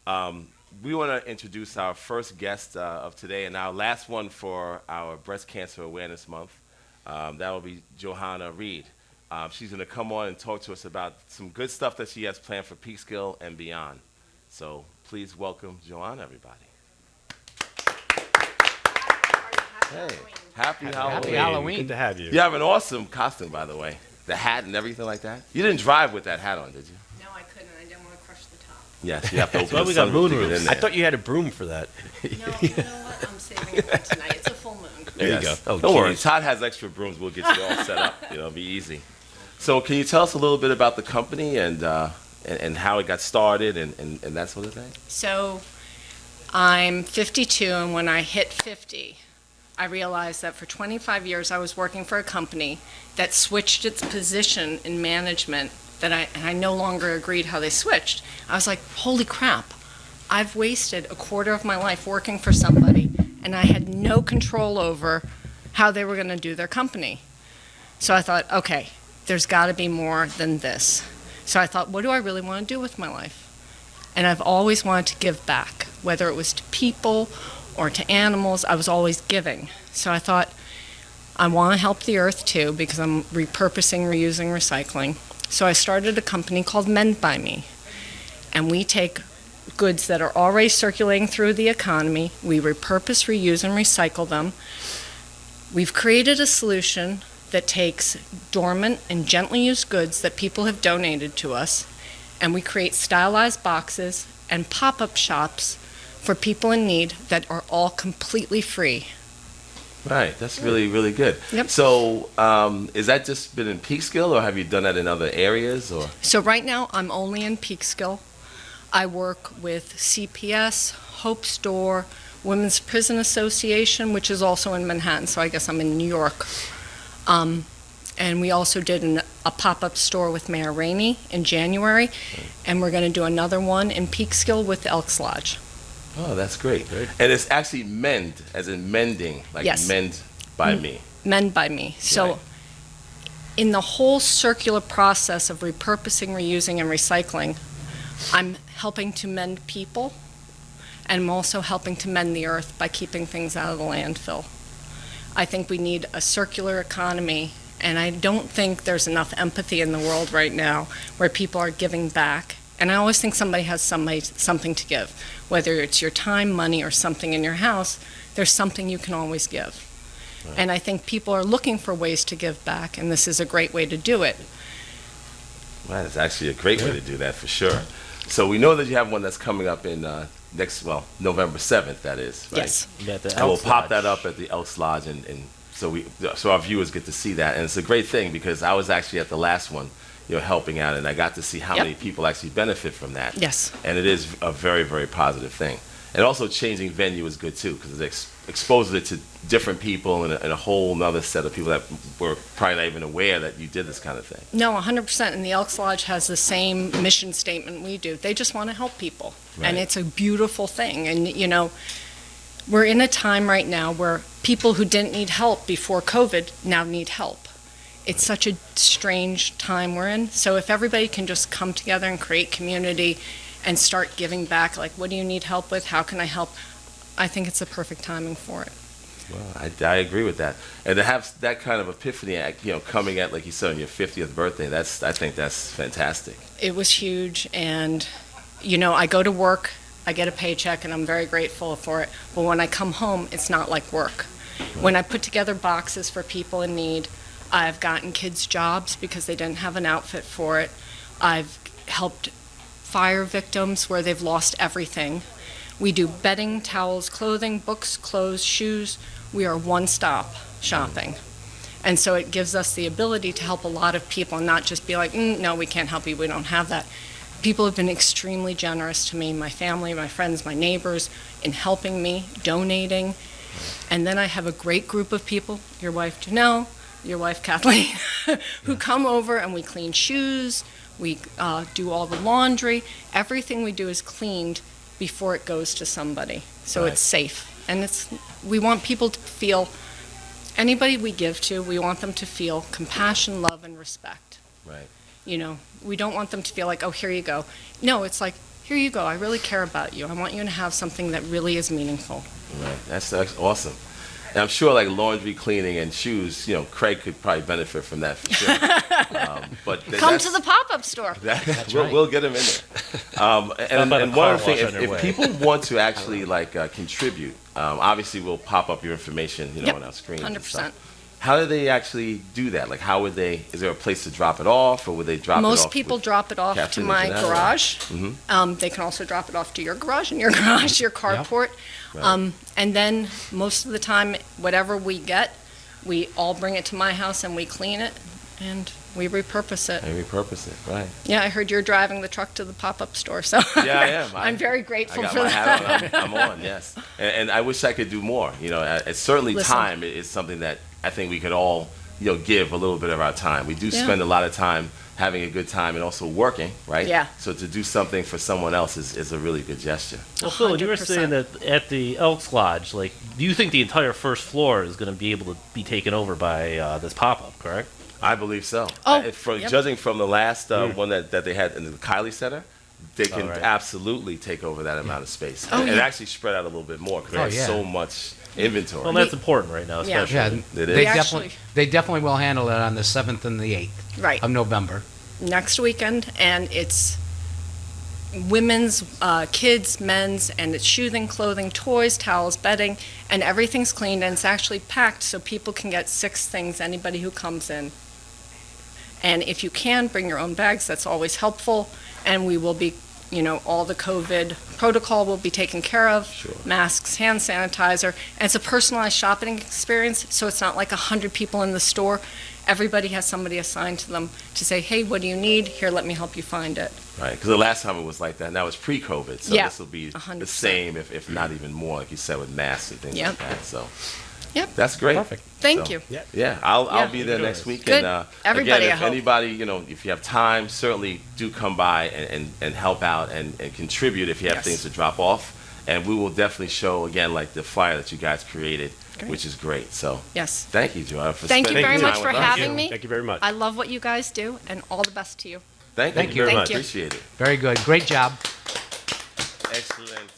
We want to introduce our first guest of today and our last one for our Breast Cancer Awareness Month. That will be Johanna Reed. She's going to come on and talk to us about some good stuff that she has planned for Peekskill and beyond. So please welcome Johanna, everybody. Hey, happy Halloween. Happy Halloween. Good to have you. You have an awesome costume, by the way. The hat and everything like that. You didn't drive with that hat on, did you? No, I couldn't. I didn't want to crush the top. Yes, you have to open Well, the we got sunroof to get moonroofs. in I there. thought you had a broom for that. No, you know what? I'm saving it for tonight. It's a full moon. There you Yes. go. Oh, Don't worry, geez. Todd has extra brooms. We'll get you all set up. It'll be easy. So, can you tell us a little bit about the company and how it got started and that sort of thing? So, I'm 52, and when I hit 50, I realized that for 25 years I was working for a company that switched its position in management and I no longer agreed how they switched. I was like, holy crap, I've wasted a quarter of my life working for somebody and I had no control over how they were going to do their company. So I thought, okay, there's got to be more than this. So I thought, what do I really want to do with my life? And I've always wanted to give back, whether it was to people or to animals. I was always giving. So I thought, I want to help the earth too, because I'm repurposing, reusing, recycling. So I started a company called Mend by Me. And we take goods that are already circulating through the economy, we repurpose, reuse, and recycle them. We've created a solution that takes dormant and gently used goods that people have donated to us, and we create stylized boxes and pop-up shops for people in need that are all completely free. Right, that's really, really good. Yep. So, is that just been in Peekskill, or have you done that in other areas? Or So right now, I'm only in Peekskill. I work with CPS, Hope Store, Women's Prison Association, which is also in Manhattan, so I guess I'm in New York. And we also did a pop-up store with Mayor Rainey in January, and we're going to do another one in Peekskill with Elks Lodge. Oh, that's great. Great. And it's actually mend, as in mending, like Yes. mend by me. Mend by Me. So Right. in the whole circular process of repurposing, reusing, and recycling, I'm helping to mend people, and I'm also helping to mend the earth by keeping things out of the landfill. I think we need a circular economy, and I don't think there's enough empathy in the world right now where people are giving back. And I always think somebody has something to give. Whether it's your time, money, or something in your house, there's something you can always give. Right. And I think people are looking for ways to give back, and this is a great way to do it. Right, it's actually a great way to do that for sure. So we know that you have one that's coming up in November 7th, that is, right? Yes. Yeah, the And we'll Elks pop Lodge. that up at the Elks Lodge, and so our viewers get to see that. And it's a great thing because I was actually at the last one, helping out, and I got to see how Yep. many people actually benefit from that. Yes. And it is a very, very positive thing. And also changing venue is good too because it exposes it to different people and a whole nother set of people that were probably not even aware that you did this kind of thing. No, 100%. And the Elks Lodge has the same mission statement we do. They just want to help people. And Right. it's a beautiful thing. And, we're in a time right now where people who didn't need help before COVID now need help. It's such a strange time we're in. So if everybody can just come together and create community and start giving back, like, what do you need help with? How can I help? I think it's the perfect timing for it. Well, I agree with that. And to have that kind of epiphany, coming at, like you said, on your 50th birthday, I think that's fantastic. It was huge, and I go to work, I get a paycheck, and I'm very grateful for it. But when I come home, it's not like work. When I put together boxes for people in need, I've gotten kids jobs because they didn't have an outfit for it. I've helped fire victims where they've lost everything. We do bedding, towels, clothing, books, clothes, shoes. We are one-stop shopping. And so it gives us the ability to help a lot of people and not just be like, no, we can't help you, we don't have that. People have been extremely generous to me, my family, my friends, my neighbors, in helping me, donating. And then I have a great group of people, your wife Janelle, your wife Kathleen, who come over and we clean shoes, we do all the laundry. Everything we do is cleaned before it goes to somebody. So Right. it's safe. And we want people to feel, anybody we give to, we want them to feel compassion, love, and respect. Right. We don't want them to feel like, oh, here you go. No, it's like, here you go. I really care about you. I want you to have something that really is meaningful. Right. That's awesome. And I'm sure like laundry, cleaning, and shoes, Craig could probably benefit from that for sure. Come to the pop-up store. We'll get him in there. And one other thing, if people want to actually contribute, obviously we'll pop up your information, on our screen. 100%. How do they actually do that? Like, how would they? Is there a place to drop it off, or would they drop it off? Most people drop it off to my garage. They can also drop it off to your garage, your carport. Right. And then most of the time, whatever we get, we all bring it to my house and we clean it and we repurpose it. Right. Yeah, I heard you're driving the truck to the pop-up store, so yeah, I am. I'm very grateful I got for my that. hat on. I'm on, yes. And I wish I could do more. It's certainly time is something that I think we could all, give a little bit of our time. We do spend a lot of time having a good time and also working, right? Yeah. So to do something for someone else is a really good gesture. Well, Phil, you were saying that at the Elks Lodge, do you think the entire first floor is going to be able to be taken over by this pop-up, correct? I believe so. Oh, Judging from the last one that they had in the Kylie Center, they can right. absolutely take over that amount of space. Oh, and yeah. actually spread out a little bit more because they have so much inventory. Well, that's important right now, Yeah. especially. Yeah, they definitely will handle it on the 7th and the 8th Right. of November. Next weekend, and it's women's, kids, men's, and it's clothing, toys, towels, bedding, and everything's cleaned, and it's actually packed so people can get 6 things, anybody who comes in. And if you can, bring your own bags, that's always helpful, and we will be, all the COVID protocol will be taken care of, masks, hand sanitizer, and it's a personalized shopping experience, so it's not like 100 people in the store. Everybody has somebody assigned to them to say, hey, what do you need? Here, let me help you find it. Right, because the last time it was like that, and that was pre-COVID, so this will be 100%. the same, if not even more, like you said, with masks and things like that. So, that's great. Perfect. Thank you. Yeah, I'll be there next week. Good. And Everybody, again, I if hope. anybody, if you have time, certainly do come by and help out and contribute if you have Yes. things to drop off. And we will definitely show again, like the flyer that you guys created, Great. which is great. So, Yes. thank you, Joanna, for Thank you spending very time much for with us. having me. Thank you very much. I love what you guys do, and all the best to you. Thank you Thank you. very Thank much. you. Appreciate it. Very good. Great job. Excellent.